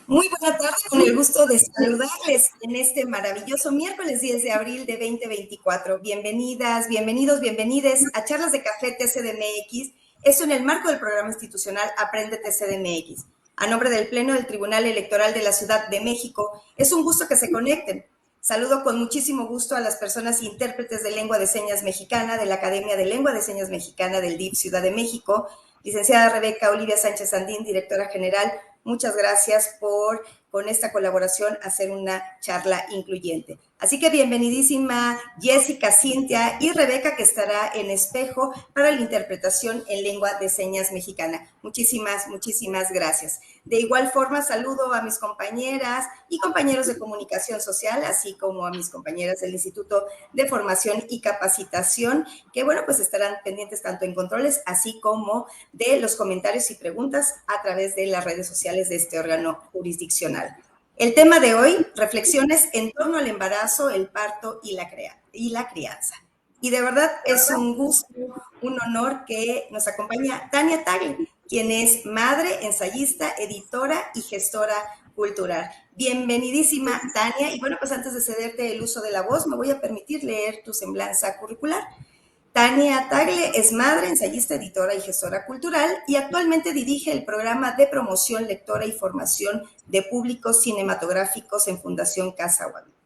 Muy buena tarde, con el gusto de saludarles en este maravilloso miércoles 10 de abril de 2024. Bienvenidas, bienvenidos, bienvenides a Charlas de Café TCDMX. Esto en el marco del programa institucional Aprende TCDMX. A nombre del Pleno del Tribunal Electoral de la Ciudad de México, es un gusto que se conecten. Saludo con muchísimo gusto a las personas intérpretes de lengua de señas mexicana de la Academia de Lengua de Señas Mexicana del DIF Ciudad de México, licenciada Rebeca Olivia Sánchez Sandín, directora general. Muchas gracias por, con esta colaboración, hacer una charla incluyente. Así que bienvenidísima Jessica, Cintia y Rebeca, que estará en espejo para la interpretación en lengua de señas mexicana. Muchísimas gracias. De igual forma, saludo a mis compañeras y compañeros de comunicación social, así como a mis compañeras del Instituto de Formación y Capacitación, que, bueno, pues estarán pendientes tanto en controles, así como de los comentarios y preguntas a través de las redes sociales de este órgano jurisdiccional. El tema de hoy, reflexiones en torno al embarazo, el parto y la crianza. Y de verdad es un gusto, un honor que nos acompaña Tania Tagle, quien es madre, ensayista, editora y gestora cultural. Bienvenidísima, Tania. Y bueno, pues antes de cederte el uso de la voz, me voy a permitir leer tu semblanza curricular. Tania Tagle es madre, ensayista, editora y gestora cultural y actualmente dirige el programa de promoción, lectora y formación de públicos cinematográficos en Fundación Casa Guadalupe.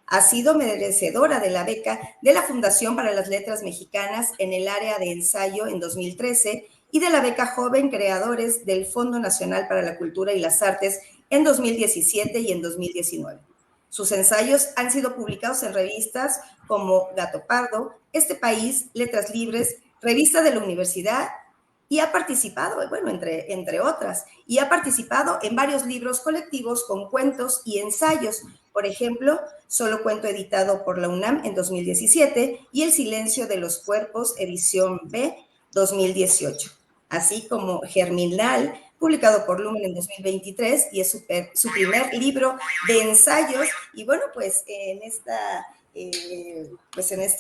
Ha sido merecedora de la beca de la Fundación para las Letras Mexicanas en el área de ensayo en 2013 y de la beca Joven Creadores del Fondo Nacional para la Cultura y las Artes en 2017 y en 2019. Sus ensayos han sido publicados en revistas como Gato Pardo, Este País, Letras Libres, Revista de la Universidad, y ha participado, bueno, entre otras, y ha participado en varios libros colectivos con cuentos y ensayos. Por ejemplo, Solo Cuento, editado por la UNAM en 2017, y El Silencio de los Cuerpos, edición B, 2018. Así como Germinal, publicado por Lumen en 2023, y es su primer libro de ensayos. Y bueno, pues en esta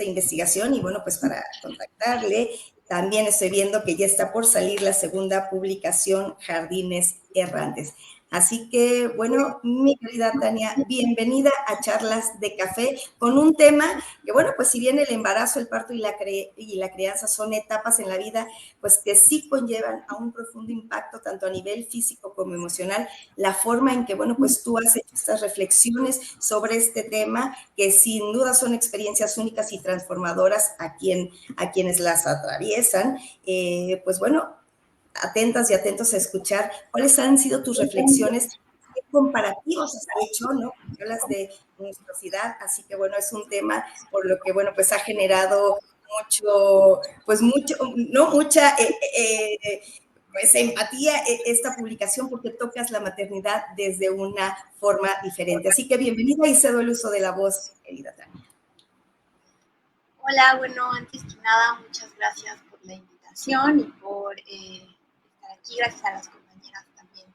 investigación, y bueno, pues para contactarle, también estoy viendo que ya está por salir la segunda publicación, Jardines Errantes. Así que, bueno, mi querida Tania, bienvenida a Charlas de Café con un tema que, bueno, pues si bien el embarazo, el parto y la crianza son etapas en la vida, pues que sí conllevan a un profundo impacto tanto a nivel físico como emocional, la forma en que, bueno, pues tú has hecho estas reflexiones sobre este tema, que sin duda son experiencias únicas y transformadoras a quienes las atraviesan. Pues bueno, atentas y atentos a escuchar cuáles han sido tus reflexiones, qué comparativos has hecho, ¿no? Porque hablas de monstruosidad, así que bueno, es un tema por lo que, bueno, pues ha generado mucha pues empatía esta publicación, porque tocas la maternidad desde una forma diferente. Así que bienvenida y cedo el uso de la voz, querida Tania. Hola, bueno, antes que nada, muchas gracias por la invitación y por estar aquí. Gracias a las compañeras también,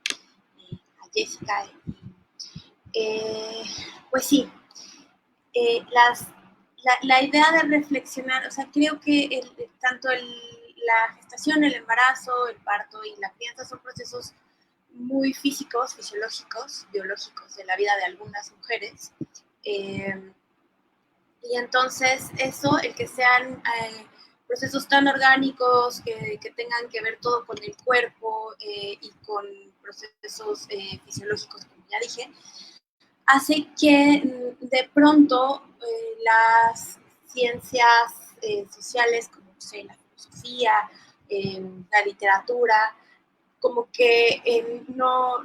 a Jessica. Pues sí, la idea de reflexionar, o sea, creo que tanto la gestación, el embarazo, el parto y la crianza son procesos muy físicos, fisiológicos, biológicos de la vida de algunas mujeres. Y entonces eso, el que sean procesos tan orgánicos, que tengan que ver todo con el cuerpo y con procesos fisiológicos, como ya dije, hace que de pronto las ciencias sociales, como la filosofía, la literatura, como que no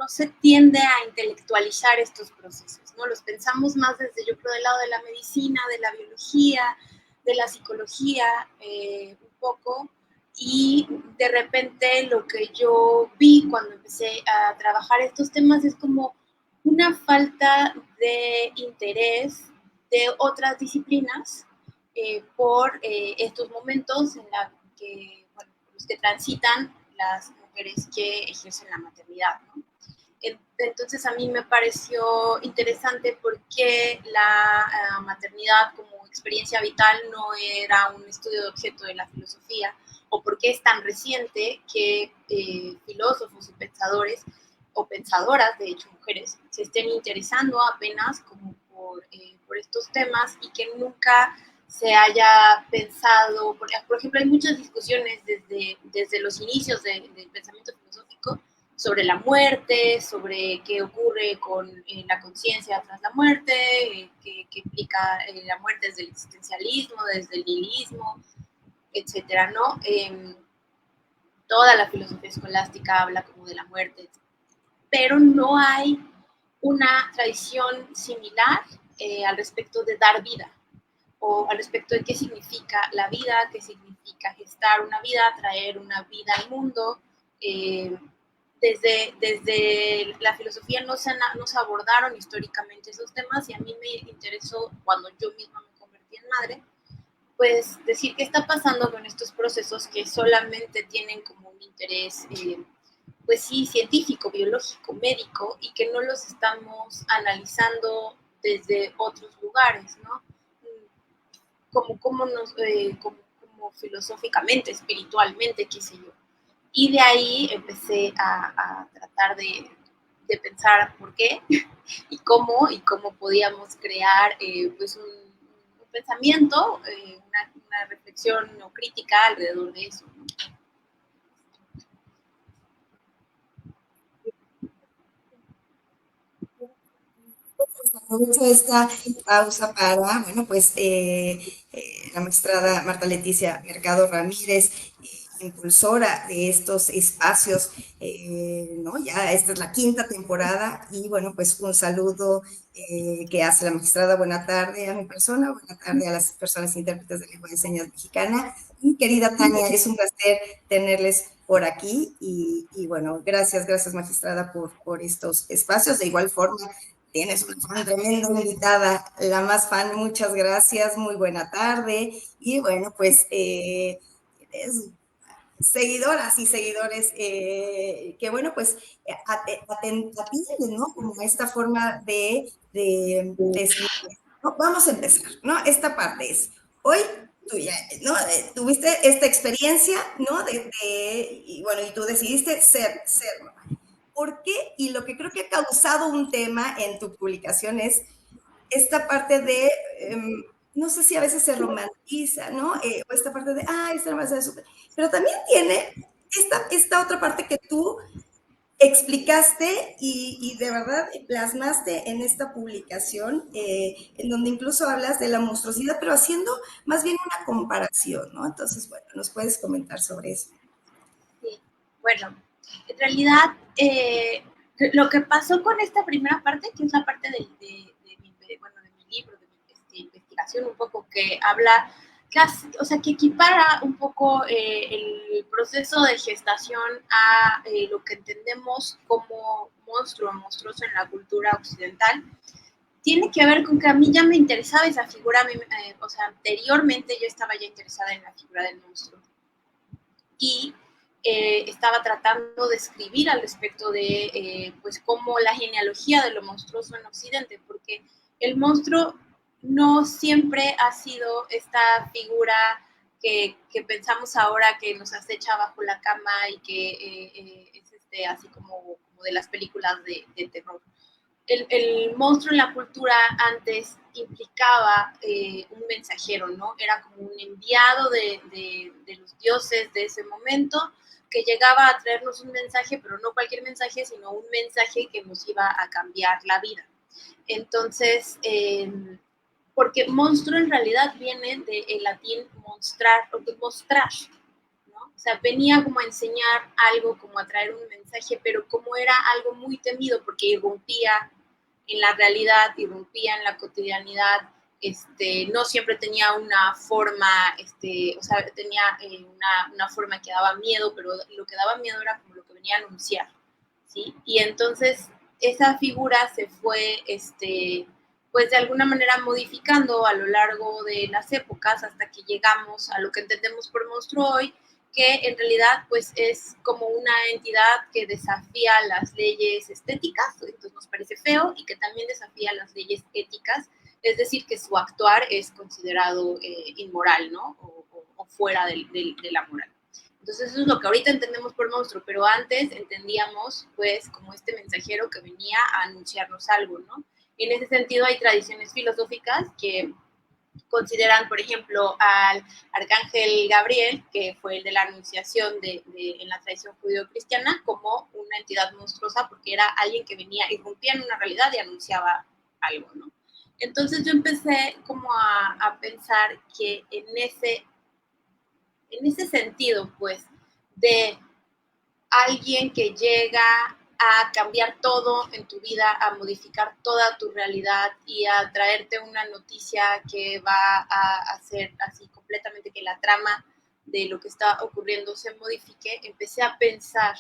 se tiende a intelectualizar estos procesos, ¿no? Los pensamos más desde, yo creo, del lado de la medicina, de la biología, de la psicología, un poco, y de repente lo que yo vi cuando empecé a trabajar estos temas es como una falta de interés de otras disciplinas por estos momentos en los que transitan las mujeres que ejercen la maternidad, ¿no? Entonces a mí me pareció interesante porque la maternidad como experiencia vital no era un estudio de objeto de la filosofía, o porque es tan reciente que filósofos y pensadores o pensadoras, de hecho mujeres, se estén interesando apenas como por estos temas y que nunca se haya pensado, por ejemplo, hay muchas discusiones desde los inicios del pensamiento filosófico sobre la muerte, sobre qué ocurre con la conciencia tras la muerte, qué implica la muerte desde el existencialismo, desde el nihilismo, etcétera, ¿no? Toda la filosofía escolástica habla como de la muerte, pero no hay una tradición similar al respecto de dar vida o al respecto de qué significa la vida, qué significa gestar una vida, traer una vida al mundo. Desde la filosofía no se abordaron históricamente esos temas y a mí me interesó cuando yo misma me convertí en madre, pues decir qué está pasando con estos procesos que solamente tienen como un interés, pues sí, científico, biológico, médico, y que no los estamos analizando desde otros lugares, ¿no? Como filosóficamente, espiritualmente, qué sé yo. Y de ahí empecé a tratar de pensar por qué y cómo podíamos crear pues un pensamiento, una reflexión no crítica alrededor de eso. Aprovecho esta pausa para, bueno, pues la magistrada Marta Leticia Mercado Ramírez, impulsora de estos espacios, ¿no? Ya esta es la quinta temporada y bueno, pues un saludo que hace la magistrada. Buena tarde a mi persona, buena tarde a las personas intérpretes de lengua de señas mexicana. Y querida Tania, es un placer tenerles por aquí y bueno, gracias magistrada por estos espacios. De igual forma, tienes una fan tremenda invitada, la más fan, muchas gracias, muy buena tarde. Y bueno, pues seguidoras y seguidores que bueno, pues atienden, ¿no? Como esta forma de ¿no? Vamos a empezar, ¿no? Esta parte es, hoy tú ya, ¿no? Tuviste esta experiencia, ¿no? Y bueno, y tú decidiste ser, ¿no? ¿Por qué? Y lo que creo que ha causado un tema en tu publicación es esta parte de, no sé si a veces se romantiza, ¿no? O esta parte de, esta no es súper. Pero también tiene esta otra parte que tú explicaste y de verdad plasmaste en esta publicación, en donde incluso hablas de la monstruosidad, pero haciendo más bien una comparación, ¿no? Entonces, bueno, ¿nos puedes comentar sobre eso? Sí, bueno, en realidad lo que pasó con esta primera parte, que es la parte de mi libro, de mi investigación un poco, que habla, o sea, que equipara un poco el proceso de gestación a lo que entendemos como monstruoso en la cultura occidental, tiene que ver con que a mí ya me interesaba esa figura, o sea, anteriormente yo estaba ya interesada en la figura del monstruo. Y estaba tratando de escribir al respecto de pues cómo la genealogía de lo monstruoso en Occidente, porque el monstruo no siempre ha sido esta figura que pensamos ahora que nos acecha bajo la cama y que es así como de las películas de terror. El monstruo en la cultura antes implicaba un mensajero, ¿no? Era como un enviado de los dioses de ese momento que llegaba a traernos un mensaje, pero no cualquier mensaje, sino un mensaje que nos iba a cambiar la vida. Entonces, porque monstruo en realidad viene del latín monstrar, o de mostrar, ¿no? O sea, venía como a enseñar algo, como a traer un mensaje, pero como era algo muy temido porque irrumpía en la realidad, irrumpía en la cotidianidad, no siempre tenía una forma, o sea, tenía una forma que daba miedo, pero lo que daba miedo era como lo que venía a anunciar, ¿sí? Y entonces esa figura se fue, pues de alguna manera modificando a lo largo de las épocas hasta que llegamos a lo que entendemos por monstruo hoy, que en realidad pues es como una entidad que desafía las leyes estéticas, entonces nos parece feo, y que también desafía las leyes éticas, es decir, que su actuar es considerado inmoral, ¿no? O fuera de la moral. Entonces eso es lo que ahorita entendemos por monstruo, pero antes entendíamos pues como este mensajero que venía a anunciarnos algo, ¿no? Y en ese sentido hay tradiciones filosóficas que consideran, por ejemplo, al arcángel Gabriel, que fue el de la anunciación en la tradición judío-cristiana, como una entidad monstruosa, porque era alguien que venía, irrumpía en una realidad y anunciaba algo, ¿no? Entonces yo empecé como a pensar que en ese sentido, pues, de alguien que llega a cambiar todo en tu vida, a modificar toda tu realidad y a traerte una noticia que va a hacer así completamente que la trama de lo que está ocurriendo se modifique, empecé a pensar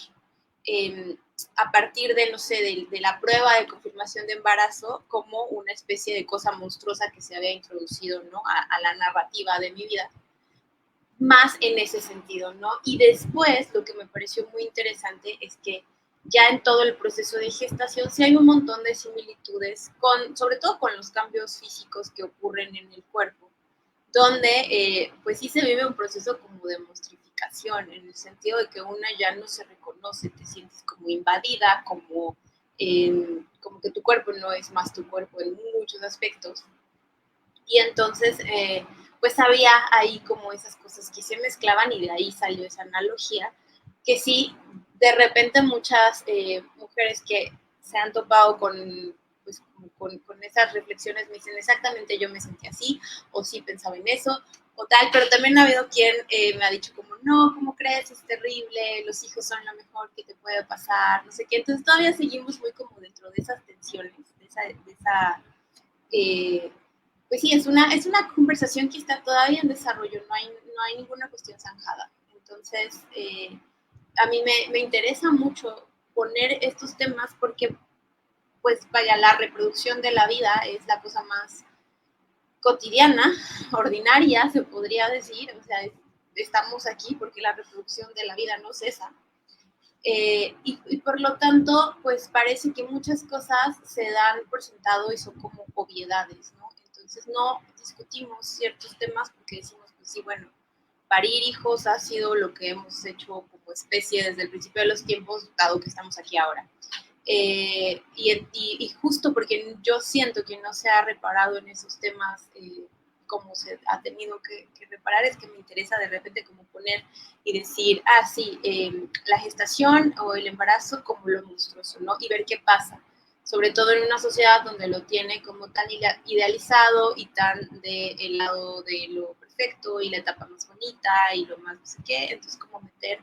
a partir de, no sé, de la prueba de confirmación de embarazo como una especie de cosa monstruosa que se había introducido, ¿no? A la narrativa de mi vida más en ese sentido, ¿no? Y después lo que me pareció muy interesante es que ya en todo el proceso de gestación sí hay un montón de similitudes, sobre todo con los cambios físicos que ocurren en el cuerpo, donde pues sí se vive un proceso como de monstrificación, en el sentido de que una ya no se reconoce, te sientes como invadida, como que tu cuerpo no es más tu cuerpo en muchos aspectos. Y entonces, pues había ahí como esas cosas que se mezclaban y de ahí salió esa analogía, que sí, de repente muchas mujeres que se han topado pues, con esas reflexiones me dicen exactamente yo me sentí así, o sí pensaba en eso, o tal, pero también ha habido quien me ha dicho como, no, ¿cómo crees? Es terrible, los hijos son lo mejor que te puede pasar, no sé qué, entonces todavía seguimos muy como dentro de esas tensiones, de esa pues sí, es una conversación que está todavía en desarrollo, no hay ninguna cuestión zanjada. Entonces, a mí me interesa mucho poner estos temas porque, pues vaya, la reproducción de la vida es la cosa más cotidiana, ordinaria, se podría decir, o sea, estamos aquí porque la reproducción de la vida no cesa. Y por lo tanto, pues parece que muchas cosas se dan por sentado y son como obviedades, ¿no? Entonces no discutimos ciertos temas porque decimos, pues sí, bueno, parir hijos ha sido lo que hemos hecho como especie desde el principio de los tiempos, dado que estamos aquí ahora. Y justo porque yo siento que no se ha reparado en esos temas como se ha tenido que reparar, es que me interesa de repente como poner y decir, ah, sí, la gestación o el embarazo como lo monstruoso, ¿no? Y ver qué pasa, sobre todo en una sociedad donde lo tiene como tan idealizado y tan del lado de lo perfecto y la etapa más bonita y lo más no sé qué, entonces como meter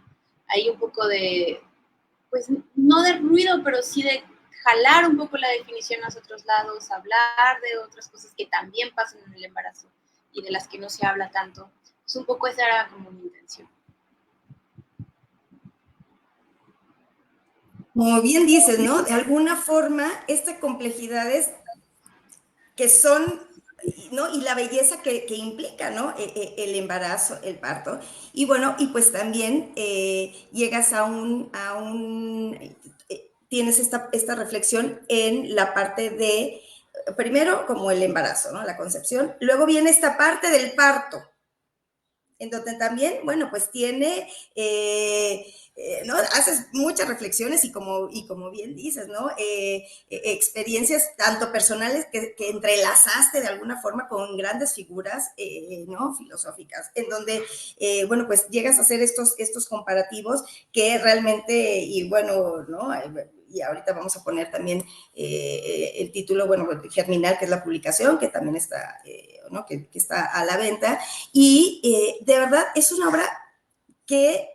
ahí un poco de, pues no de ruido, pero sí de jalar un poco la definición a otros lados, hablar de otras cosas que también pasan en el embarazo y de las que no se habla tanto. Pues un poco esa era como mi intención. Como bien dices, ¿no? De alguna forma, estas complejidades que son, ¿no? Y la belleza que implica, ¿no? El embarazo, el parto. Y bueno, y pues también llegas tienes esta reflexión en la parte de, primero como el embarazo, ¿no? La concepción. Luego viene esta parte del parto, en donde también, bueno, pues tiene, ¿no? Haces muchas reflexiones y como bien dices, ¿no? Experiencias tanto personales que entrelazaste de alguna forma con grandes figuras, ¿no? Filosóficas, en donde, bueno, pues llegas a hacer estos comparativos que realmente, y bueno, ¿no? Y ahorita vamos a poner también el título, bueno, Germinal, que es la publicación, que también está, ¿no? Que está a la venta, y de verdad es una obra que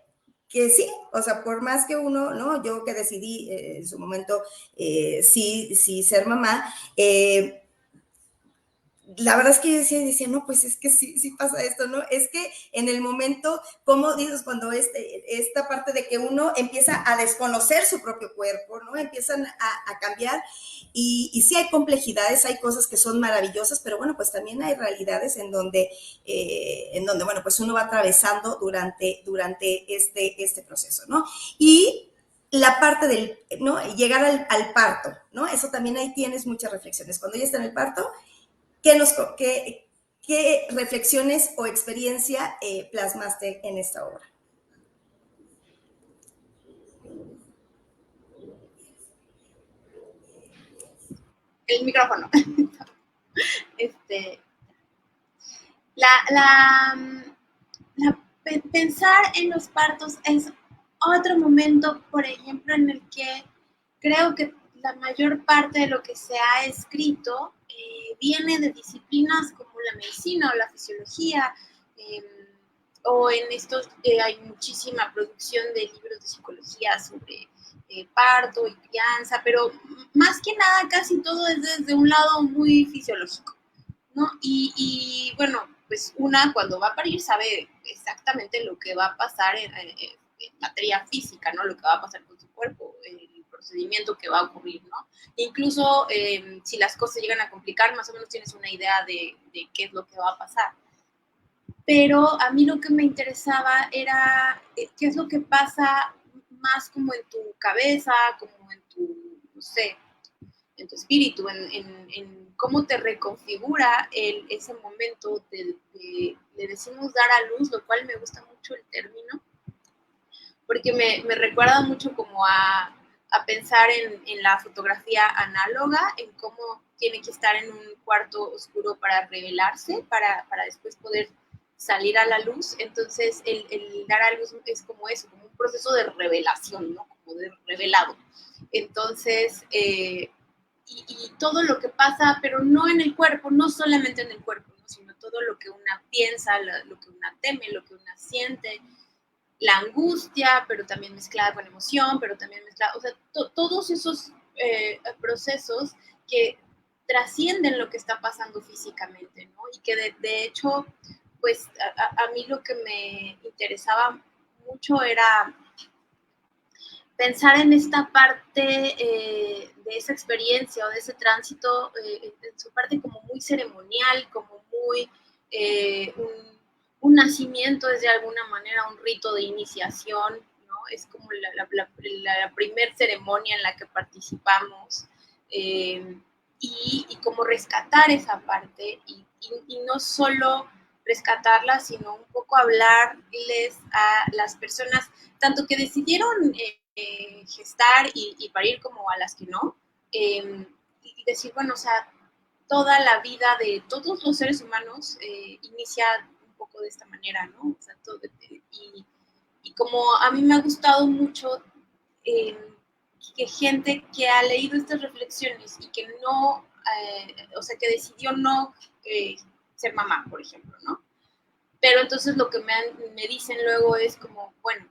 sí, o sea, por más que uno, ¿no? Yo que decidí en su momento sí ser mamá, la verdad es que yo decía, no, pues es que sí pasa esto, ¿no? Es que en el momento, como dices, cuando esta parte de que uno empieza a desconocer su propio cuerpo, ¿no? Empiezan a cambiar y sí hay complejidades, hay cosas que son maravillosas, pero bueno, pues también hay realidades en donde bueno, pues uno va atravesando durante este proceso, ¿no? Y la parte del, ¿no? Llegar al parto, ¿no? Eso también ahí tienes muchas reflexiones. Cuando ya está en el parto, ¿qué reflexiones o experiencia plasmaste en esta obra? el micrófono. La, pensar en los partos es otro momento, por ejemplo, en el que creo que la mayor parte de lo que se ha escrito viene de disciplinas como la medicina o la fisiología, o en estos hay muchísima producción de libros de psicología sobre parto y crianza, pero más que nada casi todo es desde un lado muy fisiológico, ¿no? Y bueno, pues una cuando va a parir sabe exactamente lo que va a pasar en materia física, ¿no? Lo que va a pasar con su cuerpo, el procedimiento que va a ocurrir, ¿no? Incluso si las cosas llegan a complicar, más o menos tienes una idea de qué es lo que va a pasar. Pero a mí lo que me interesaba era qué es lo que pasa más como en tu cabeza, como en tu, no sé, en tu espíritu, en cómo te reconfigura ese momento le decimos dar a luz, lo cual me gusta mucho el término, porque me recuerda mucho como a pensar en la fotografía análoga, en cómo tiene que estar en un cuarto oscuro para revelarse, para después poder salir a la luz. Entonces el dar a luz es como eso, como un proceso de revelación, ¿no? Como de revelado. Entonces, y todo lo que pasa, pero no en el cuerpo, no solamente en el cuerpo, ¿no? Sino todo lo que una piensa, lo que una teme, lo que una siente, la angustia, pero también mezclada con emoción, pero también mezclada, o sea, todos esos procesos que trascienden lo que está pasando físicamente, ¿no? Y que de hecho, pues a mí lo que me interesaba mucho era pensar en esta parte de esa experiencia o de ese tránsito, en su parte como muy ceremonial, como muy un nacimiento es de alguna manera un rito de iniciación, ¿no? Es como la primer ceremonia en la que participamos, y como rescatar esa parte y no solo rescatarla, sino un poco hablarles a las personas, tanto que decidieron gestar y parir como a las que no, y decir, bueno, o sea, toda la vida de todos los seres humanos inicia un poco de esta manera, ¿no? O sea, y como a mí me ha gustado mucho que gente que ha leído estas reflexiones y que no, o sea, que decidió no ser mamá, por ejemplo, ¿no? Pero entonces lo que me dicen luego es como, bueno,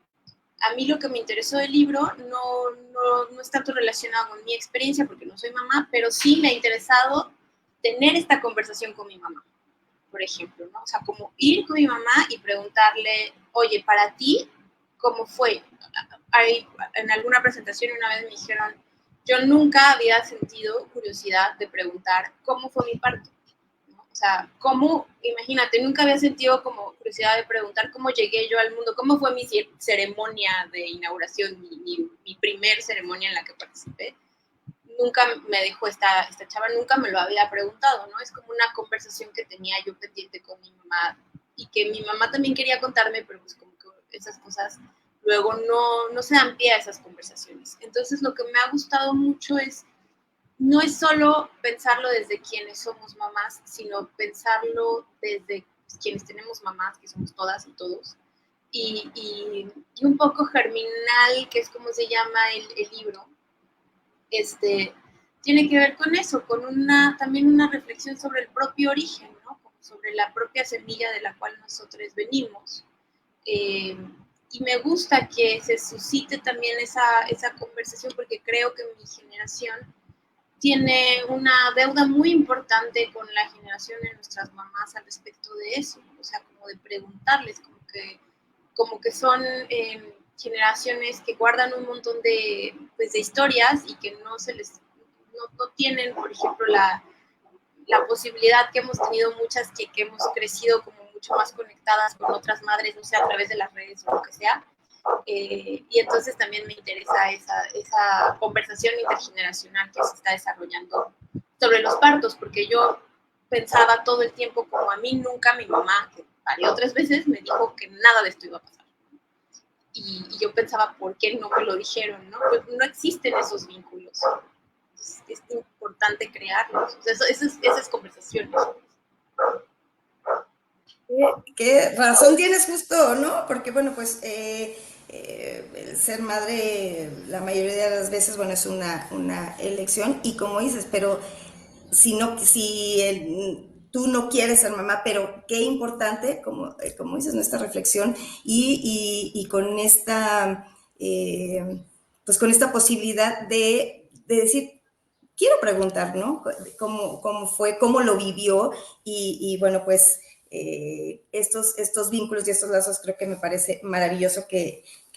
a mí lo que me interesó del libro no es tanto relacionado con mi experiencia, porque no soy mamá, pero sí me ha interesado tener esta conversación con mi mamá, por ejemplo, ¿no? O sea, como ir con mi mamá y preguntarle, oye, para ti, ¿cómo fue? En alguna presentación una vez me dijeron, yo nunca había sentido curiosidad de preguntar cómo fue mi parto. O sea, ¿cómo? Imagínate, nunca había sentido como curiosidad de preguntar cómo llegué yo al mundo, cómo fue mi ceremonia de inauguración, mi primer ceremonia en la que participé. Nunca me dejó esta chava, nunca me lo había preguntado, ¿no? Es como una conversación que tenía yo pendiente con mi mamá y que mi mamá también quería contarme, pero pues como que esas cosas luego no se dan pie a esas conversaciones. Entonces lo que me ha gustado mucho es no es solo pensarlo desde quienes somos mamás, sino pensarlo desde quienes tenemos mamás, que somos todas y todos, y un poco germinal, que es como se llama el libro, tiene que ver con eso, con también una reflexión sobre el propio origen, ¿no? Sobre la propia semilla de la cual nosotros venimos. Y me gusta que se suscite también esa conversación, porque creo que mi generación tiene una deuda muy importante con la generación de nuestras mamás al respecto de eso, o sea, como de preguntarles, como que son generaciones que guardan un montón pues, de historias y que no tienen, por ejemplo, la posibilidad que hemos tenido muchas que hemos crecido como mucho más conectadas con otras madres, no sé, a través de las redes o lo que sea, y entonces también me interesa esa conversación intergeneracional que se está desarrollando sobre los partos, porque yo pensaba todo el tiempo como a mí nunca mi mamá, que parió 3 veces, me dijo que nada de esto iba a pasar. Y yo pensaba, ¿por qué no me lo dijeron? ¿No? Pues no existen esos vínculos. es importante crearlos. O sea, esas conversaciones. ¿Qué razón tienes justo, no? Porque, bueno, pues el ser madre la mayoría de las veces, bueno, es una elección y como dices, pero si no, si tú no quieres ser mamá, pero qué importante, como dices, nuestra reflexión y con esta, pues con esta posibilidad de decir, quiero preguntar, ¿no? ¿Cómo fue, cómo lo vivió? Y bueno, pues estos vínculos y estos lazos creo que me parece maravilloso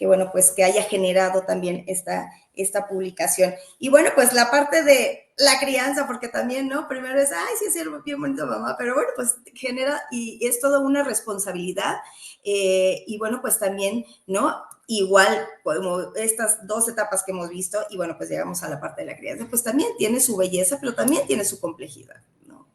bueno, pues que haya generado también esta publicación. Y bueno, pues la parte de la crianza, porque también, ¿no? Primero es, ay, sí, es bien bonito mamá, pero bueno, pues genera y es toda una responsabilidad. Y bueno, pues también, ¿no? Igual como estas dos etapas que hemos visto, y bueno, pues llegamos a la parte de la crianza, pues también tiene su belleza, pero también tiene su complejidad, ¿no?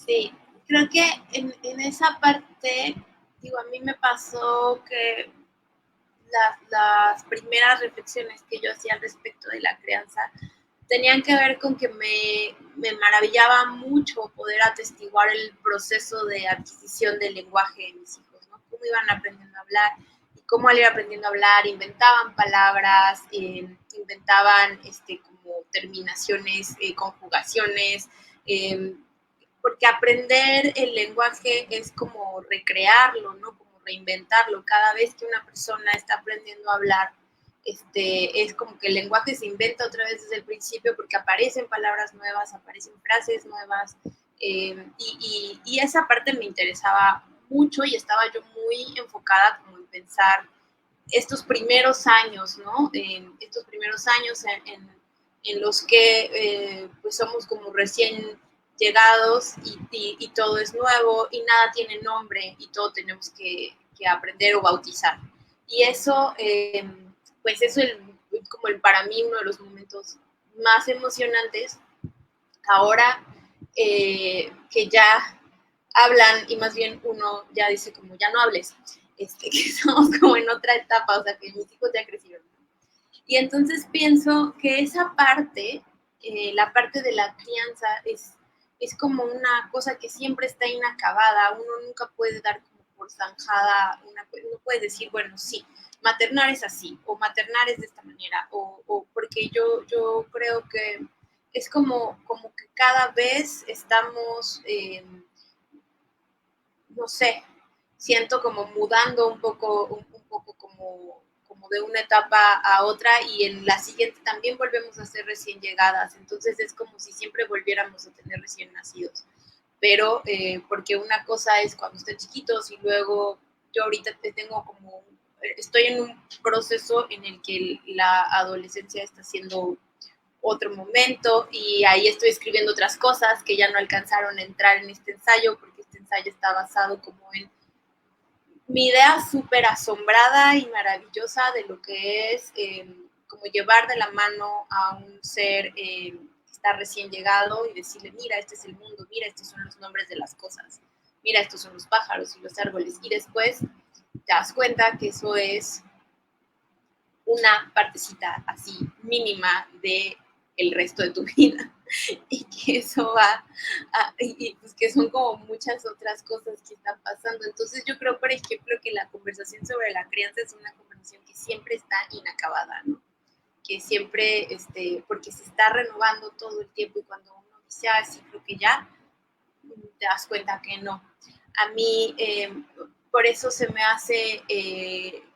Sí, creo que en esa parte, digo, a mí me pasó que las primeras reflexiones que yo hacía al respecto de la crianza tenían que ver con que me maravillaba mucho poder atestiguar el proceso de adquisición del lenguaje de mis hijos, ¿no? Cómo iban aprendiendo a hablar y cómo al ir aprendiendo a hablar inventaban palabras, inventaban como terminaciones, conjugaciones, eh, porque aprender el lenguaje es como recrearlo, ¿no? Como reinventarlo. Cada vez que una persona está aprendiendo a hablar, es como que el lenguaje se inventa otra vez desde el principio porque aparecen palabras nuevas, aparecen frases nuevas, y esa parte me interesaba mucho y estaba yo muy enfocada como en pensar estos primeros años, ¿no? Estos primeros años en los que pues somos como recién llegados y todo es nuevo y nada tiene nombre y todo tenemos que aprender o bautizar. Y eso, pues eso es como para mí uno de los momentos más emocionantes ahora que ya hablan y más bien uno ya dice como ya no hables, que estamos como en otra etapa, o sea que mis hijos ya crecieron. Y entonces pienso que esa parte, la parte de la crianza, es como una cosa que siempre está inacabada, uno nunca puede dar como por zanjada, no puede decir, bueno, sí, maternar es así, o maternar es de esta manera, o porque yo creo que es como que cada vez estamos, no sé, siento como mudando un poco como de una etapa a otra y en la siguiente también volvemos a ser recién llegadas. Entonces es como si siempre volviéramos a tener recién nacidos. Pero porque una cosa es cuando están chiquitos y luego yo ahorita tengo como, estoy en un proceso en el que la adolescencia está siendo otro momento y ahí estoy escribiendo otras cosas que ya no alcanzaron a entrar en este ensayo porque este ensayo está basado como en mi idea súper asombrada y maravillosa de lo que es como llevar de la mano a un ser que está recién llegado y decirle, mira, este es el mundo, mira, estos son los nombres de las cosas, mira, estos son los pájaros y los árboles. Y después te das cuenta que eso es una partecita así mínima de el resto de tu vida y que eso va y pues que son como muchas otras cosas que están pasando. Entonces yo creo, por ejemplo, que la conversación sobre la crianza es una conversación que siempre está inacabada, ¿no? Que siempre, porque se está renovando todo el tiempo y cuando uno dice, ah, sí, creo que ya, te das cuenta que no. A mí, por eso se me hace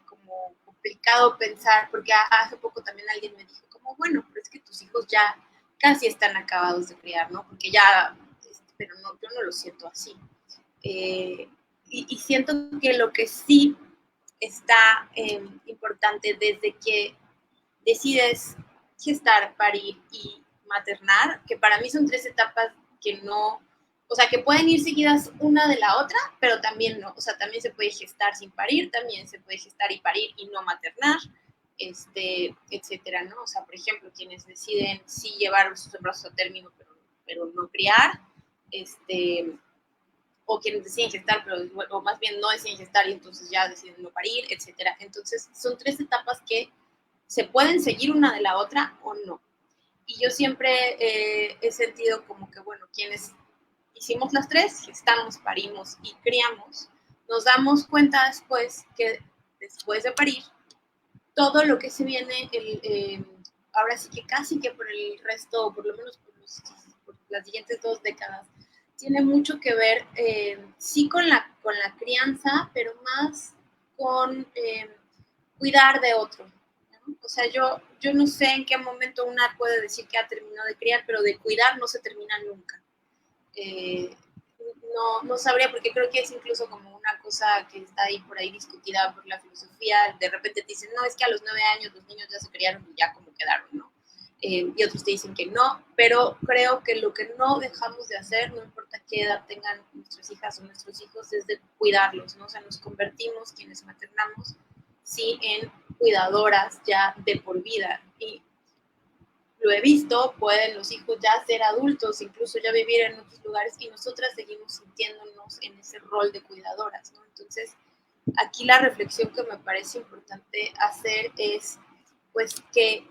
como complicado pensar, porque hace poco también alguien me dijo, como, bueno, pero es que tus hijos ya casi están acabados de criar, ¿no? Porque ya, pero no, yo no lo siento así. Y siento que lo que sí está importante desde que decides gestar, parir y maternar, que para mí son tres etapas que no, o sea, que pueden ir seguidas una de la otra, pero también no, o sea, también se puede gestar sin parir, también se puede gestar y parir y no maternar, etcétera, ¿no? O sea, por ejemplo, quienes deciden sí llevar sus embarazo a término, pero no criar, o quienes deciden gestar, pero, o más bien no deciden gestar y entonces ya deciden no parir, etcétera. Entonces, son tres etapas que se pueden seguir una de la otra o no. Y yo siempre he sentido como que, bueno, quienes hicimos las tres, gestamos, parimos y criamos, nos damos cuenta después que después de parir, todo lo que se viene, ahora sí que casi que por el resto, por lo menos por las siguientes 2 décadas, tiene mucho que ver, sí con la crianza, pero más con cuidar de otro, ¿no? O sea, yo no sé en qué momento una puede decir que ha terminado de criar, pero de cuidar no se termina nunca. Eh, no sabría, porque creo que es incluso como una cosa que está ahí por ahí discutida por la filosofía. De repente te dicen, no, es que a los 9 años los niños ya se criaron y ya como quedaron, ¿no? Y otros te dicen que no, pero creo que lo que no dejamos de hacer, no importa qué edad tengan nuestras hijas o nuestros hijos, es de cuidarlos, ¿no? O sea, nos convertimos, quienes maternamos, sí, en cuidadoras ya de por vida. Y lo he visto, pueden los hijos ya ser adultos, incluso ya vivir en otros lugares, y nosotras seguimos sintiéndonos en ese rol de cuidadoras, ¿no? Entonces, aquí la reflexión que me parece importante hacer es, pues, que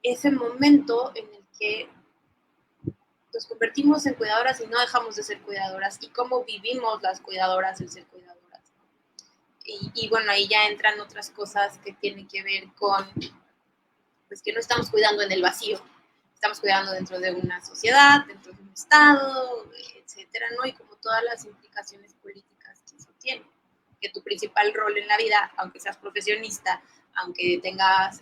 ese momento en el que nos convertimos en cuidadoras y no dejamos de ser cuidadoras, y cómo vivimos las cuidadoras el ser cuidadoras, ¿no? Y bueno, ahí ya entran otras cosas que tienen que ver con, pues, que no estamos cuidando en el vacío, estamos cuidando dentro de una sociedad, dentro de un Estado, etcétera, ¿no? Y como todas las implicaciones políticas que eso tiene. Que tu principal rol en la vida, aunque seas profesionista, aunque tengas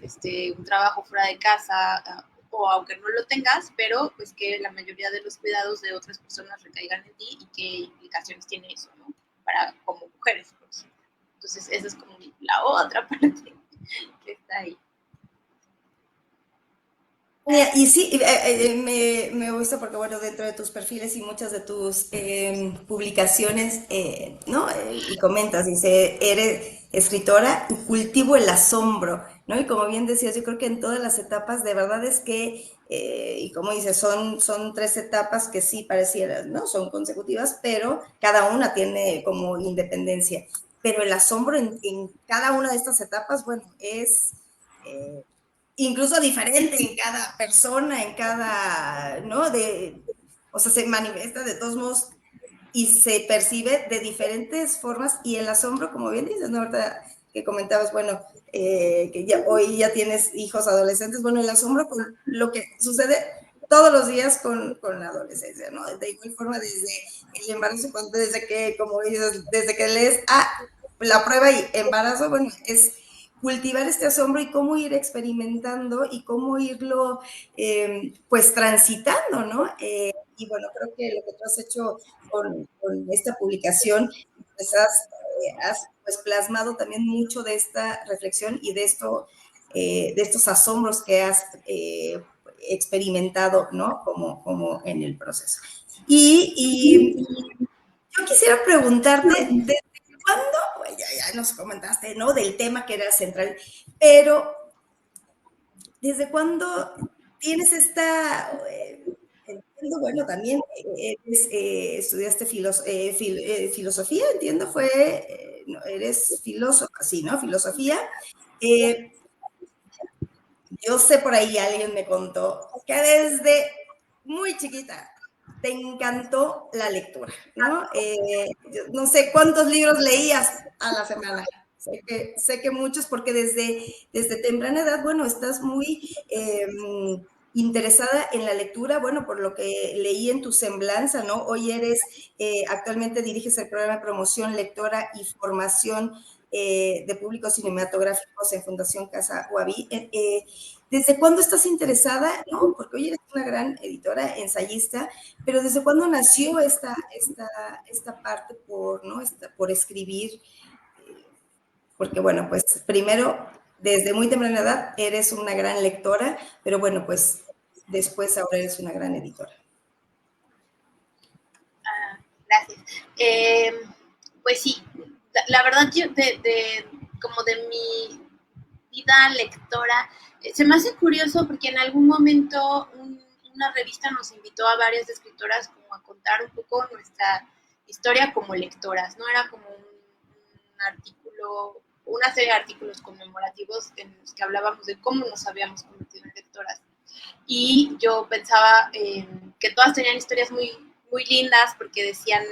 un trabajo fuera de casa, o aunque no lo tengas, pero pues que la mayoría de los cuidados de otras personas recaigan en ti, y qué implicaciones tiene eso, ¿no? Para como mujeres, por ejemplo. Entonces, esa es como la otra parte que está ahí. Y sí, me gusta porque, bueno, dentro de tus perfiles y muchas de tus publicaciones, ¿no? Y comentas, dice, eres escritora y cultivo el asombro, ¿no? Y como bien decías, yo creo que en todas las etapas, de verdad es que, y como dices, son 3 etapas que sí parecieran, ¿no? Son consecutivas, pero cada una tiene como independencia. Pero el asombro en cada una de estas etapas, bueno, es... incluso diferente en cada persona, en cada, ¿no? O sea, se manifiesta de todos modos y se percibe de diferentes formas, y el asombro, como bien dices, ¿no? Ahorita que comentabas, bueno, que ya, hoy ya tienes hijos adolescentes, bueno, el asombro con lo que sucede todos los días con la adolescencia, ¿no? De igual forma desde el embarazo, desde que, como dices, desde que lees, la prueba y embarazo, bueno, es cultivar este asombro y cómo ir experimentando y cómo irlo, pues, transitando, ¿no? Y bueno, creo que lo que tú has hecho con esta publicación, pues has pues, plasmado también mucho de esta reflexión y de estos asombros que has experimentado, ¿no? Como en el proceso. Y yo quisiera preguntarte, ¿desde cuándo? Pues ya nos comentaste, ¿no? Del tema que era central, pero ¿desde cuándo tienes entiendo, bueno, también estudiaste filosofía, entiendo, no, eres filósofa, sí, ¿no? Filosofía. Eh, yo sé por ahí, alguien me contó que desde muy chiquita te encantó la lectura, ¿no? No sé cuántos libros leías a la semana. Sé que muchos, porque desde temprana edad, bueno, estás muy interesada en la lectura, bueno, por lo que leí en tu semblanza, ¿no? Hoy actualmente diriges el programa de promoción, lectora y formación de públicos cinematográficos en Fundación Casa Huaví. ¿Desde cuándo estás interesada? ¿No? Porque hoy eres una gran editora, ensayista, pero ¿desde cuándo nació esta parte ¿no? Por escribir? Porque, bueno, pues primero, desde muy temprana edad, eres una gran lectora, pero bueno, pues después ahora eres una gran editora. Gracias. Pues sí, la verdad, yo como de mi vida lectora, se me hace curioso porque en algún momento una revista nos invitó a varias escritoras como a contar un poco nuestra historia como lectoras, ¿no? Era como un artículo una serie de artículos conmemorativos en los que hablábamos de cómo nos habíamos convertido en lectoras. Y yo pensaba que todas tenían historias muy, muy lindas porque decían,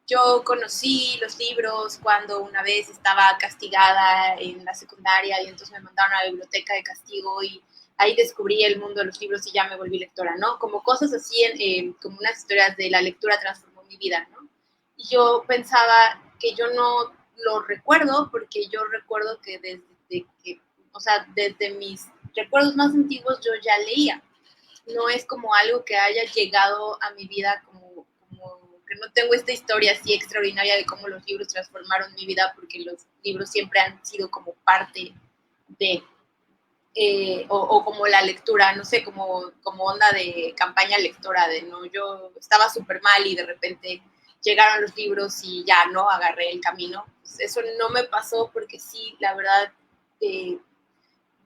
yo conocí los libros cuando una vez estaba castigada en la secundaria y entonces me mandaron a la biblioteca de castigo y ahí descubrí el mundo de los libros y ya me volví lectora, ¿no? Como cosas así, como unas historias de la lectura transformó mi vida, ¿no? Y yo pensaba que yo no lo recuerdo porque yo recuerdo que desde que, o sea, desde mis recuerdos más antiguos yo ya leía. No es como algo que haya llegado a mi vida como que no tengo esta historia así extraordinaria de cómo los libros transformaron mi vida, porque los libros siempre han sido como parte de, o como la lectura, no sé, como onda de campaña lectora, de no, yo estaba súper mal y de repente llegaron los libros y ya, ¿no? Agarré el camino. Pues eso no me pasó porque sí, la verdad,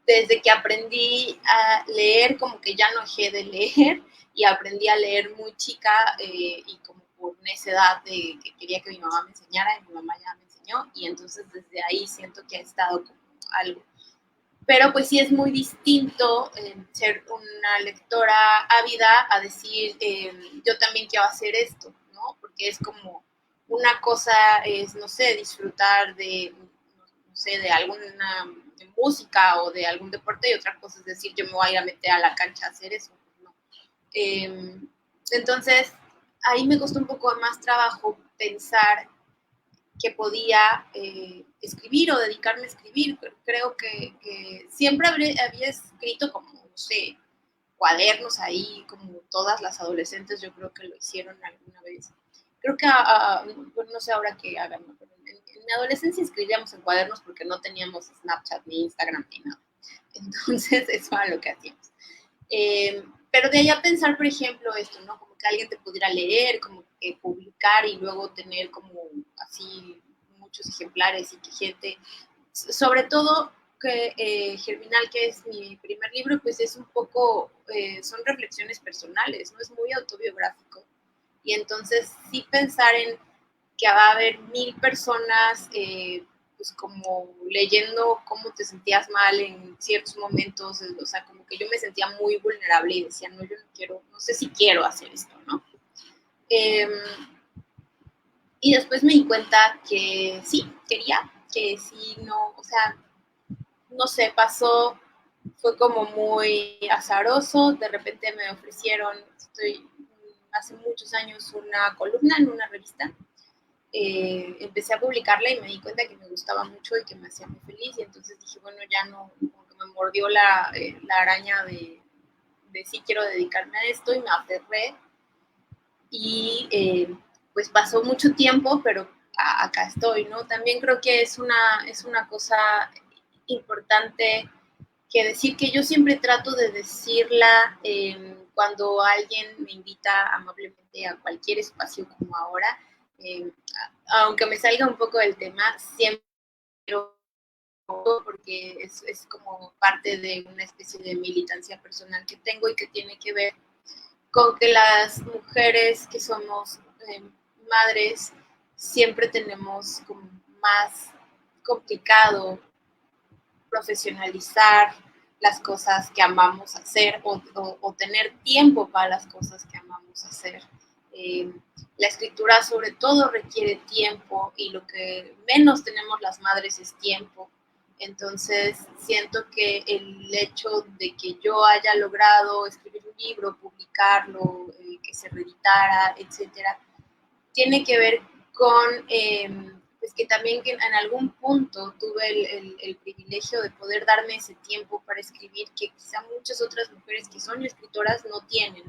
desde que aprendí a leer, como que ya no dejé de leer y aprendí a leer muy chica y como por necedad de que quería que mi mamá me enseñara y mi mamá ya me enseñó y entonces desde ahí siento que ha estado como algo. Pero pues sí es muy distinto ser una lectora ávida a decir yo también quiero hacer esto, ¿no? Porque es como una cosa es, no sé, disfrutar de, no sé, de alguna de música o de algún deporte y otra cosa es decir yo me voy a ir a meter a la cancha a hacer eso, ¿no? Entonces ahí me costó un poco más trabajo pensar que podía escribir o dedicarme a escribir. Creo que siempre había escrito como, no sé, cuadernos ahí, como todas las adolescentes, yo creo que lo hicieron alguna vez. Creo que, pues no sé ahora qué hagan, ¿no? Pero en mi adolescencia escribíamos en cuadernos porque no teníamos Snapchat ni Instagram ni nada. Entonces, eso era lo que hacíamos. Pero de ahí a pensar, por ejemplo, esto, ¿no? Como que alguien te pudiera leer, como que publicar y luego tener como así muchos ejemplares y que gente, sobre todo que Germinal, que es mi primer libro, pues es un poco, son reflexiones personales, ¿no? Es muy autobiográfico. Y entonces sí pensar en que va a haber 1000 personas pues como leyendo cómo te sentías mal en ciertos momentos, o sea, como que yo me sentía muy vulnerable y decía, no, yo no quiero, no sé si quiero hacer esto, ¿no? Eh, y después me di cuenta que sí, quería, que sí, no, o sea, no sé, pasó, fue como muy azaroso, de repente me ofrecieron, estoy hace muchos años una columna en una revista, empecé a publicarla y me di cuenta que me gustaba mucho y que me hacía muy feliz y entonces dije, bueno, ya no, como que me mordió la araña de sí quiero dedicarme a esto y me aferré y pues pasó mucho tiempo, pero acá estoy, ¿no? También creo que es una cosa importante que decir que yo siempre trato de decirla cuando alguien me invita amablemente a cualquier espacio como ahora, eh, aunque me salga un poco del tema, siempre porque es como parte de una especie de militancia personal que tengo y que tiene que ver con que las mujeres que somos eh, madres siempre tenemos como más complicado profesionalizar las cosas que amamos hacer o tener tiempo para las cosas que amamos hacer. Eh, la escritura sobre todo requiere tiempo y lo que menos tenemos las madres es tiempo. Entonces siento que el hecho de que yo haya logrado escribir un libro, publicarlo, que se reeditara, etcétera, tiene que ver con pues que también que en algún punto tuve el privilegio de poder darme ese tiempo para escribir que quizá muchas otras mujeres que son escritoras no tienen.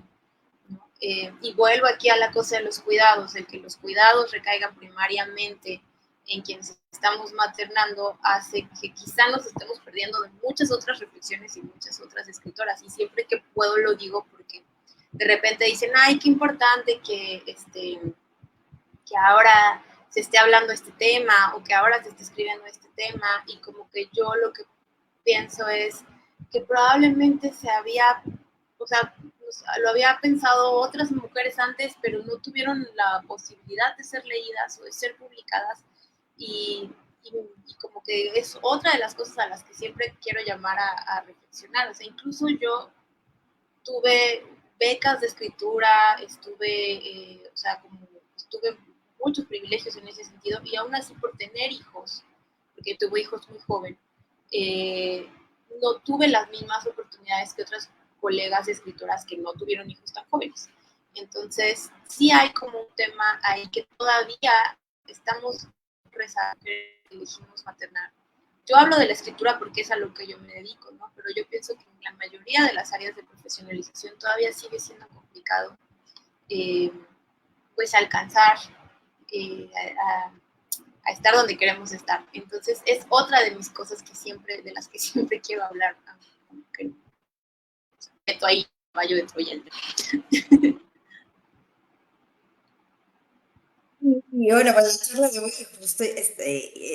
¿No? Y vuelvo aquí a la cosa de los cuidados, el que los cuidados recaigan primariamente en quienes estamos maternando hace que quizá nos estemos perdiendo de muchas otras reflexiones y muchas otras escritoras. Y siempre que puedo lo digo porque de repente dicen, ay, qué importante que ahora se esté hablando este tema o que ahora se esté escribiendo este tema y como que yo lo que pienso es que probablemente se había, o sea, lo había pensado otras mujeres antes, pero no tuvieron la posibilidad de ser leídas o de ser publicadas y y como que es otra de las cosas a las que siempre quiero llamar a reflexionar. O sea, incluso yo tuve becas de escritura, o sea, como tuve muchos privilegios en ese sentido, y aún así por tener hijos, porque tuve hijos muy joven, no tuve las mismas oportunidades que otras colegas escritoras que no tuvieron hijos tan jóvenes. Entonces, sí hay como un tema ahí que todavía estamos rezando que elegimos maternar. Yo hablo de la escritura porque es a lo que yo me dedico, ¿no? Pero yo pienso que en la mayoría de las áreas de profesionalización todavía sigue siendo complicado, eh, pues, alcanzar a estar donde queremos estar. Entonces, es otra de mis cosas de las que siempre quiero hablar, aunque meto ahí caballo de Troya. Y bueno, pues la charla de hoy, justo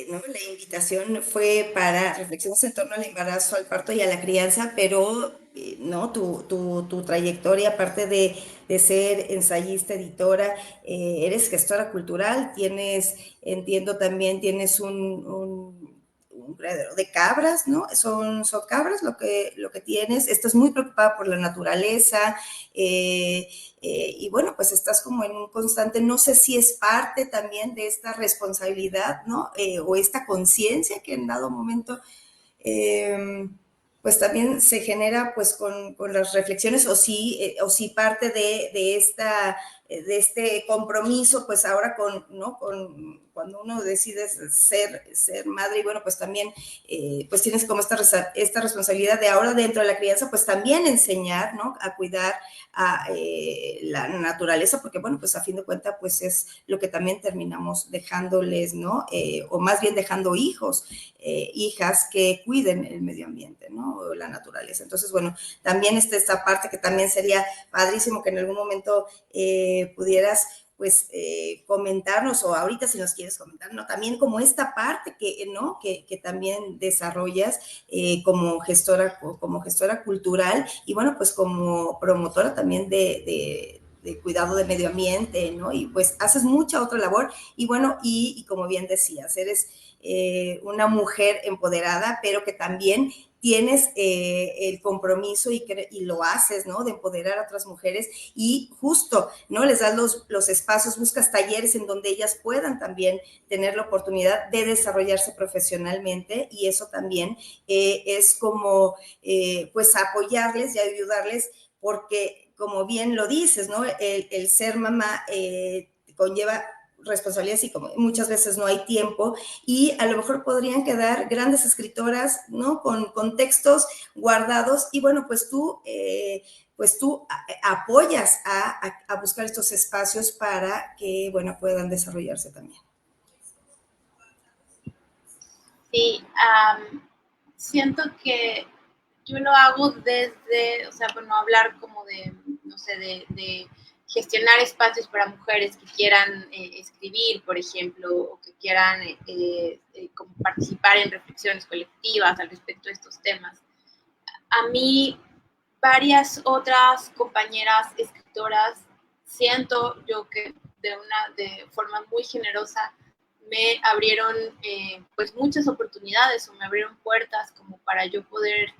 ¿no? La invitación fue para reflexiones en torno al embarazo, al parto y a la crianza, pero ¿no? Tu trayectoria, aparte de ser ensayista, editora, eres gestora cultural, entiendo también, tienes un criadero de cabras, ¿no? Son cabras lo que tienes, estás muy preocupada por la naturaleza, eh, y bueno, pues estás como en un constante, no sé si es parte también de esta responsabilidad, ¿no? O esta conciencia que en dado momento, eh, pues también se genera pues con las reflexiones o si parte de este compromiso, pues ahora ¿no? Cuando uno decide ser madre y bueno, pues también pues tienes como esta responsabilidad de ahora dentro de la crianza, pues también enseñar, ¿no? A cuidar a la naturaleza, porque bueno, pues a fin de cuentas, pues es lo que también terminamos dejándoles, ¿no? O más bien dejando hijas que cuiden el medio ambiente, ¿no? O la naturaleza. Entonces, bueno, también está esta parte que también sería padrísimo que en algún momento pudieras pues comentarnos o ahorita si nos quieres comentar, ¿no? También como esta parte ¿no? Que también desarrollas como gestora cultural y bueno, pues como promotora también de cuidado de medio ambiente, ¿no? Y pues haces mucha otra labor y bueno, y como bien decías, eres una mujer empoderada, pero que también tienes el compromiso y lo haces, ¿no? De empoderar a otras mujeres y justo, ¿no? Les das los espacios, buscas talleres en donde ellas puedan también tener la oportunidad de desarrollarse profesionalmente y eso también es como, pues, apoyarles y ayudarles porque, como bien lo dices, ¿no? El ser mamá conlleva responsabilidades y como muchas veces no hay tiempo y a lo mejor podrían quedar grandes escritoras, ¿no? Con textos guardados y bueno, pues tú apoyas a buscar estos espacios para que, bueno, puedan desarrollarse también. Sí, siento que yo lo hago desde, o sea, bueno, hablar como de, no sé, de gestionar espacios para mujeres que quieran escribir, por ejemplo, o que quieran como participar en reflexiones colectivas al respecto de estos temas. A mí, varias otras compañeras escritoras, siento yo que de forma muy generosa me abrieron pues muchas oportunidades o me abrieron puertas como para yo poder,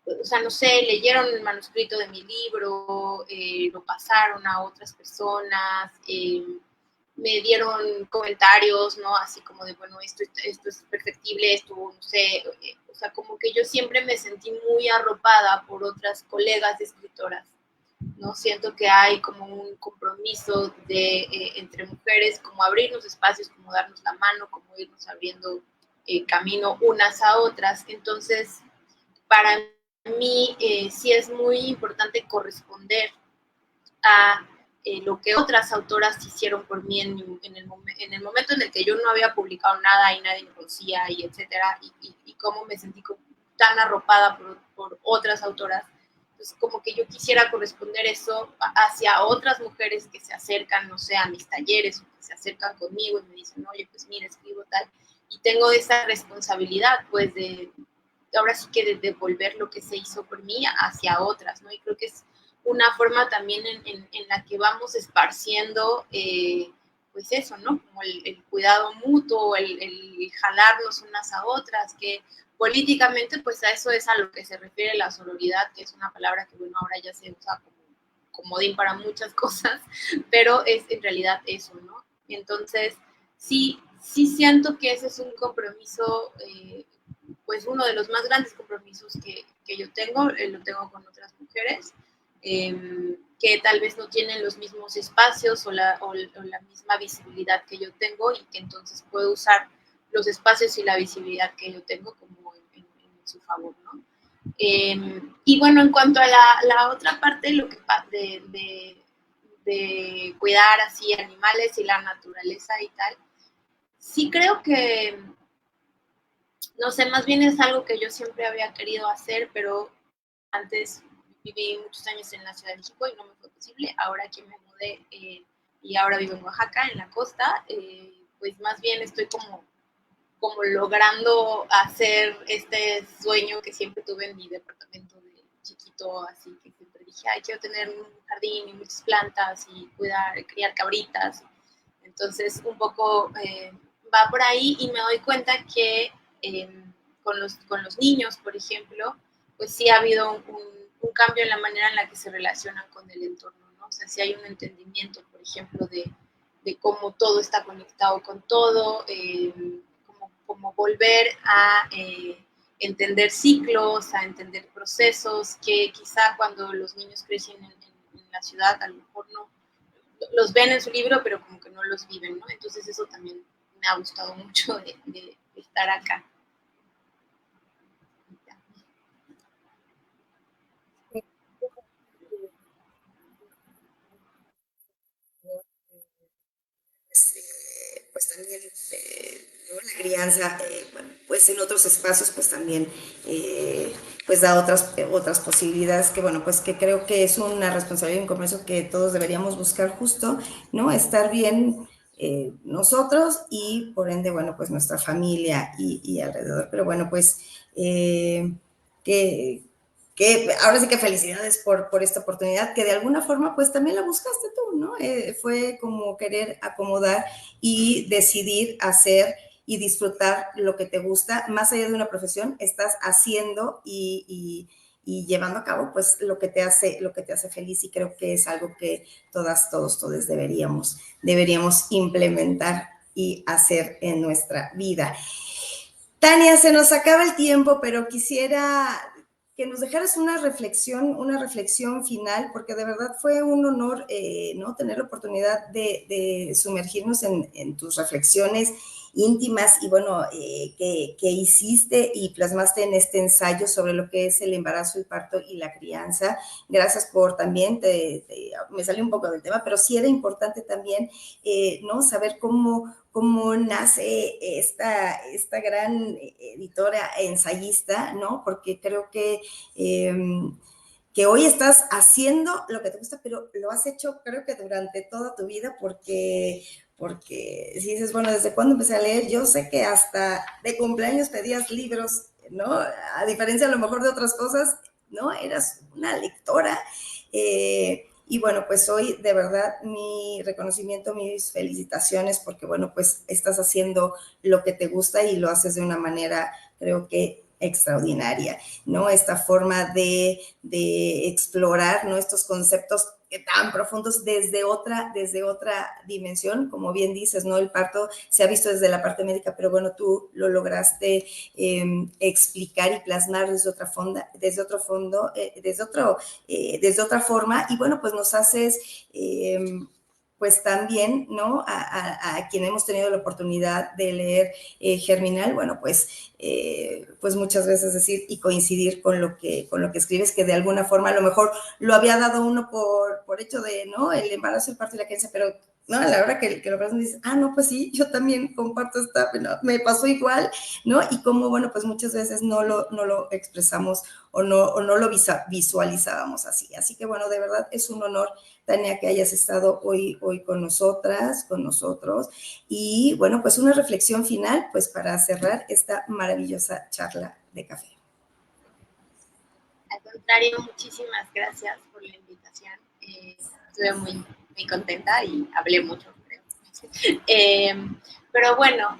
o sea, no sé, leyeron el manuscrito de mi libro, lo pasaron a otras personas, me dieron comentarios, ¿no? Así como de, bueno, esto es perfectible, esto, no sé, o sea, como que yo siempre me sentí muy arropada por otras colegas escritoras, ¿no? Siento que hay como un compromiso entre mujeres, como abrirnos espacios, como darnos la mano, como irnos abriendo camino unas a otras. Entonces, para mí sí es muy importante corresponder a lo que otras autoras hicieron por mí en el momento en el que yo no había publicado nada y nadie me conocía y etcétera, y cómo me sentí tan arropada por otras autoras. Entonces, como que yo quisiera corresponder eso hacia otras mujeres que se acercan, no sé, a mis talleres o que se acercan conmigo y me dicen, oye, pues mira, escribo tal. Y tengo esa responsabilidad, pues, ahora sí que de devolver lo que se hizo por mí hacia otras, ¿no? Y creo que es una forma también en la que vamos esparciendo pues eso, ¿no? Como el cuidado mutuo, el jalarnos unas a otras, que políticamente, pues a eso es a lo que se refiere la sororidad, que es una palabra que, bueno, ahora ya se usa como comodín para muchas cosas, pero es en realidad eso, ¿no? Entonces, sí siento que ese es un compromiso, pues uno de los más grandes compromisos que yo tengo, lo tengo con otras mujeres, que tal vez no tienen los mismos espacios o la misma visibilidad que yo tengo, y que entonces puedo usar los espacios y la visibilidad que yo tengo como en su favor, ¿no? Y bueno, en cuanto a la otra parte, lo que de cuidar así animales y la naturaleza y tal, sí creo que, no sé, más bien es algo que yo siempre había querido hacer, pero antes viví muchos años en la Ciudad de México y no me fue posible. Ahora que me mudé y ahora vivo en Oaxaca, en la costa, pues más bien estoy como logrando hacer este sueño que siempre tuve en mi departamento de chiquito, así que siempre dije, ay, quiero tener un jardín y muchas plantas y cuidar, criar cabritas. Entonces, un poco va por ahí, y me doy cuenta que con los niños, por ejemplo, pues sí ha habido un cambio en la manera en la que se relacionan con el entorno, ¿no? O sea, sí hay un entendimiento, por ejemplo, de cómo todo está conectado con todo, como volver a entender ciclos, a entender procesos que quizá cuando los niños crecen en la ciudad a lo mejor no los ven en su libro, pero como que no los viven, ¿no? Entonces eso también me ha gustado mucho de estar acá. Pues también ¿no? La crianza, bueno, pues en otros espacios, pues también pues da otras posibilidades que, bueno, pues que creo que es una responsabilidad y un compromiso que todos deberíamos buscar justo, ¿no? Estar bien nosotros y por ende, bueno, pues nuestra familia y alrededor. Pero bueno, pues que, ahora sí que felicidades por esta oportunidad, que de alguna forma pues también la buscaste tú, ¿no? Fue como querer acomodar y decidir hacer y disfrutar lo que te gusta, más allá de una profesión, estás haciendo y llevando a cabo pues lo que te hace feliz, y creo que es algo que todos deberíamos implementar y hacer en nuestra vida. Tania, se nos acaba el tiempo, pero quisiera que nos dejaras una reflexión final, porque de verdad fue un honor ¿no? tener la oportunidad de sumergirnos en tus reflexiones íntimas y bueno, que hiciste y plasmaste en este ensayo sobre lo que es el embarazo, el parto y la crianza. Gracias por también, me salió un poco del tema, pero sí era importante también ¿no? saber cómo nace esta gran editora ensayista, ¿no? Porque creo que hoy estás haciendo lo que te gusta, pero lo has hecho creo que durante toda tu vida, porque si dices, bueno, ¿desde cuándo empecé a leer? Yo sé que hasta de cumpleaños pedías libros, ¿no? A diferencia a lo mejor de otras cosas, ¿no? Eras una lectora. Y bueno, pues hoy de verdad mi reconocimiento, mis felicitaciones, porque bueno, pues estás haciendo lo que te gusta y lo haces de una manera, creo que extraordinaria, ¿no? Esta forma de explorar, ¿no? Estos conceptos tan profundos desde otra dimensión, como bien dices, ¿no? El parto se ha visto desde la parte médica, pero bueno, tú lo lograste explicar y plasmar desde otra desde otra forma, y bueno, pues nos haces pues también, ¿no? A quien hemos tenido la oportunidad de leer Germinal, bueno, pues muchas veces decir y coincidir con lo que escribes, que de alguna forma a lo mejor lo había dado uno por hecho de, ¿no? El embarazo, el parto y la crianza, pero no, a la hora que lo ves, dices, no, pues sí, yo también comparto me pasó igual, ¿no? Y como, bueno, pues muchas veces no lo expresamos o no lo visualizábamos así. Así que, bueno, de verdad es un honor, Tania, que hayas estado hoy con nosotras, con nosotros. Y, bueno, pues una reflexión final, pues para cerrar esta maravillosa charla de café. Al contrario, muchísimas gracias por la invitación. Estuve muy contenta y hablé mucho, creo. Pero bueno,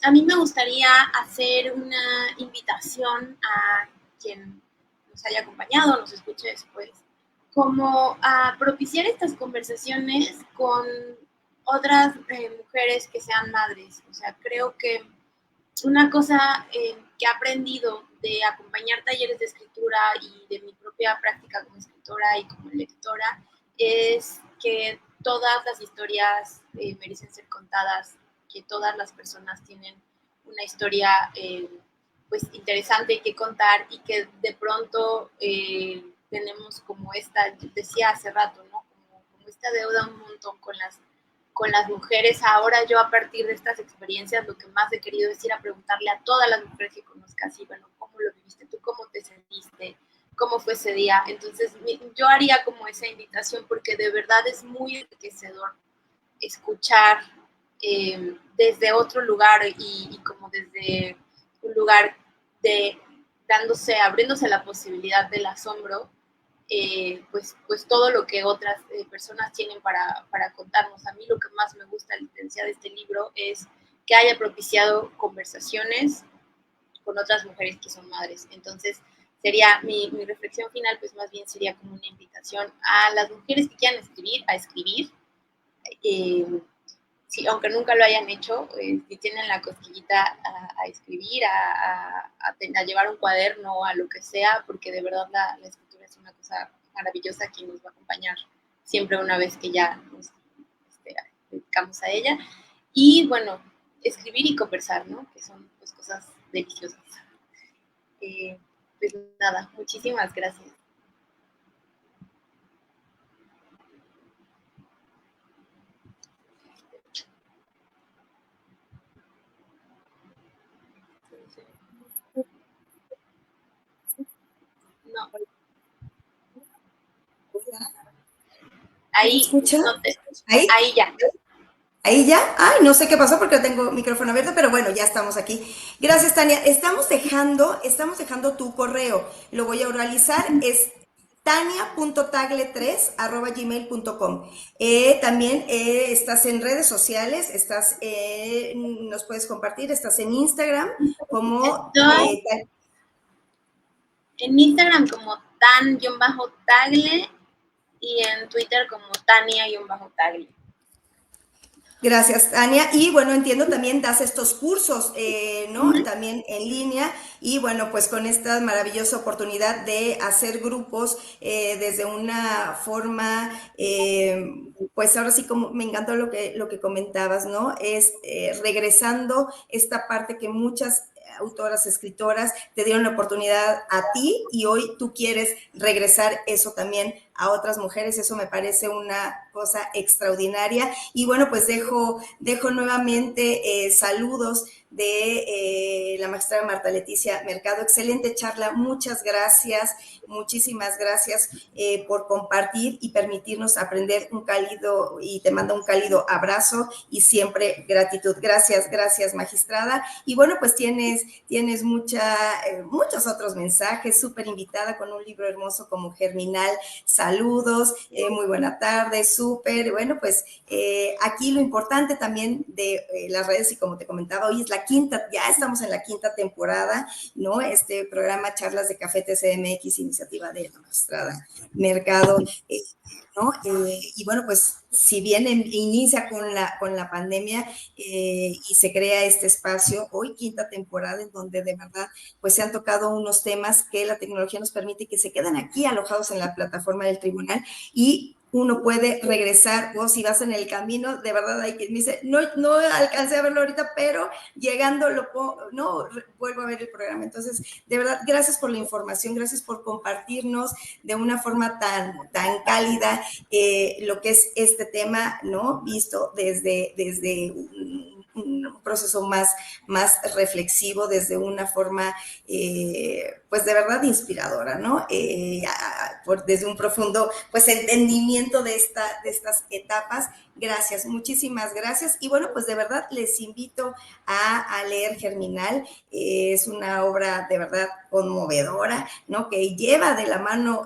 a mí me gustaría hacer una invitación a quien nos haya acompañado, nos escuche después, como a propiciar estas conversaciones con otras mujeres que sean madres. O sea, creo que una cosa que he aprendido de acompañar talleres de escritura y de mi propia práctica como escritora y como lectora es que todas las historias merecen ser contadas, que todas las personas tienen una historia pues interesante que contar y que de pronto tenemos como esta, decía hace rato, ¿no? Como esta deuda un montón con las mujeres. Ahora yo a partir de estas experiencias lo que más he querido es ir a preguntarle a todas las mujeres que conozcas y bueno, ¿cómo lo viviste tú? ¿Cómo te sentiste? ¿Cómo fue ese día? Entonces yo haría como esa invitación porque de verdad es muy enriquecedor escuchar desde otro lugar y como desde un lugar de abriéndose la posibilidad del asombro, pues todo lo que otras personas tienen para contarnos. A mí lo que más me gusta, licenciada, de este libro es que haya propiciado conversaciones con otras mujeres que son madres. Entonces, sería mi reflexión final, pues más bien sería como una invitación a las mujeres que quieran escribir, a escribir. Sí, aunque nunca lo hayan hecho, si tienen la cosquillita a escribir, a llevar un cuaderno, a lo que sea, porque de verdad la escritura es una cosa maravillosa que nos va a acompañar siempre una vez que ya nos dedicamos a ella. Y bueno, escribir y conversar, ¿no? Que son pues, cosas deliciosas. Pues nada, muchísimas gracias. No. Ahí, escucha? no te, ¿Ahí? ahí ya. ¿Ahí ya? Ay, no sé qué pasó porque tengo micrófono abierto, pero bueno, ya estamos aquí. Gracias, Tania. Estamos dejando tu correo. Lo voy a oralizar. Es tania.tagle3@gmail.com. También estás en redes sociales, nos puedes compartir, estás en Instagram como Estoy en Instagram como tan-tagle y en Twitter como Tania-tagle. Gracias, Tania. Y bueno, entiendo también das estos cursos, ¿no? Uh-huh. También en línea. Y bueno, pues con esta maravillosa oportunidad de hacer grupos desde una forma, pues ahora sí como me encantó lo que comentabas, ¿no? Es regresando esta parte que muchas autoras, escritoras, te dieron la oportunidad a ti y hoy tú quieres regresar eso también a otras mujeres. Eso me parece una cosa extraordinaria. Y bueno, pues dejo nuevamente saludos de la magistrada Marta Leticia Mercado. Excelente charla, muchas gracias, muchísimas gracias por compartir y permitirnos aprender un cálido, y te mando un cálido abrazo y siempre gratitud. Gracias, gracias magistrada. Y bueno, pues tienes muchos otros mensajes, súper invitada con un libro hermoso como Germinal. Saludos, muy buena tarde, súper. Bueno, pues aquí lo importante también de las redes, y como te comentaba, hoy es ya estamos en la quinta temporada, ¿no? Este programa Charlas de Café TCMX, iniciativa de la magistrada Mercado, ¿no? Y bueno, pues si bien inicia con la pandemia y se crea este espacio, hoy quinta temporada en donde de verdad pues se han tocado unos temas que la tecnología nos permite que se quedan aquí alojados en la plataforma del tribunal y uno puede regresar, o si vas en el camino, de verdad hay que, me dice, no alcancé a verlo ahorita, pero llegando vuelvo a ver el programa. Entonces, de verdad, gracias por la información, gracias por compartirnos de una forma tan cálida lo que es este tema, ¿no? Visto desde un proceso más reflexivo, desde una forma, pues de verdad inspiradora, ¿no? Desde un profundo, pues, entendimiento de estas etapas. Gracias, muchísimas gracias. Y bueno, pues de verdad les invito a leer Germinal. Es una obra de verdad conmovedora, ¿no? Que lleva de la mano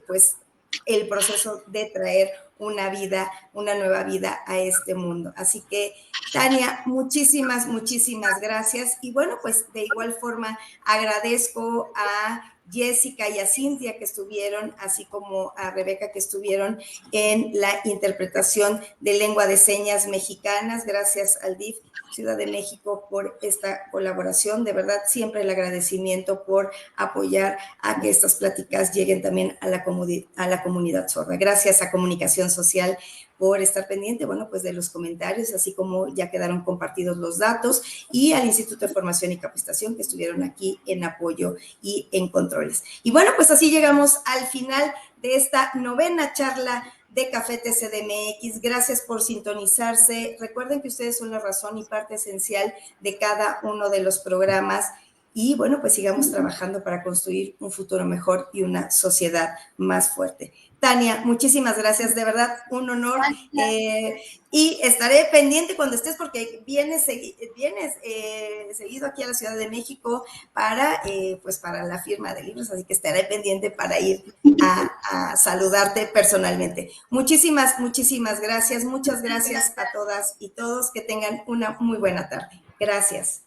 pues el proceso de traer una vida, una nueva vida a este mundo. Así que, Tania, muchísimas, muchísimas gracias. Y bueno, pues de igual forma agradezco a Jessica y a Cintia que estuvieron, así como a Rebeca que estuvieron en la interpretación de lengua de señas mexicanas. Gracias al DIF Ciudad de México por esta colaboración. De verdad, siempre el agradecimiento por apoyar a que estas pláticas lleguen también a la comunidad sorda. Gracias a Comunicación Social por estar pendiente, bueno, pues de los comentarios, así como ya quedaron compartidos los datos, y al Instituto de Formación y Capacitación que estuvieron aquí en apoyo y en controles. Y bueno, pues así llegamos al final de esta novena charla de Café TCDMX. Gracias por sintonizarse. Recuerden que ustedes son la razón y parte esencial de cada uno de los programas. Y bueno, pues sigamos trabajando para construir un futuro mejor y una sociedad más fuerte. Tania, muchísimas gracias, de verdad, un honor. Y estaré pendiente cuando estés, porque vienes seguido aquí a la Ciudad de México para, pues para la firma de libros, así que estaré pendiente para ir a saludarte personalmente. Muchísimas, muchísimas gracias. Muchas gracias a todas y todos. Que tengan una muy buena tarde. Gracias.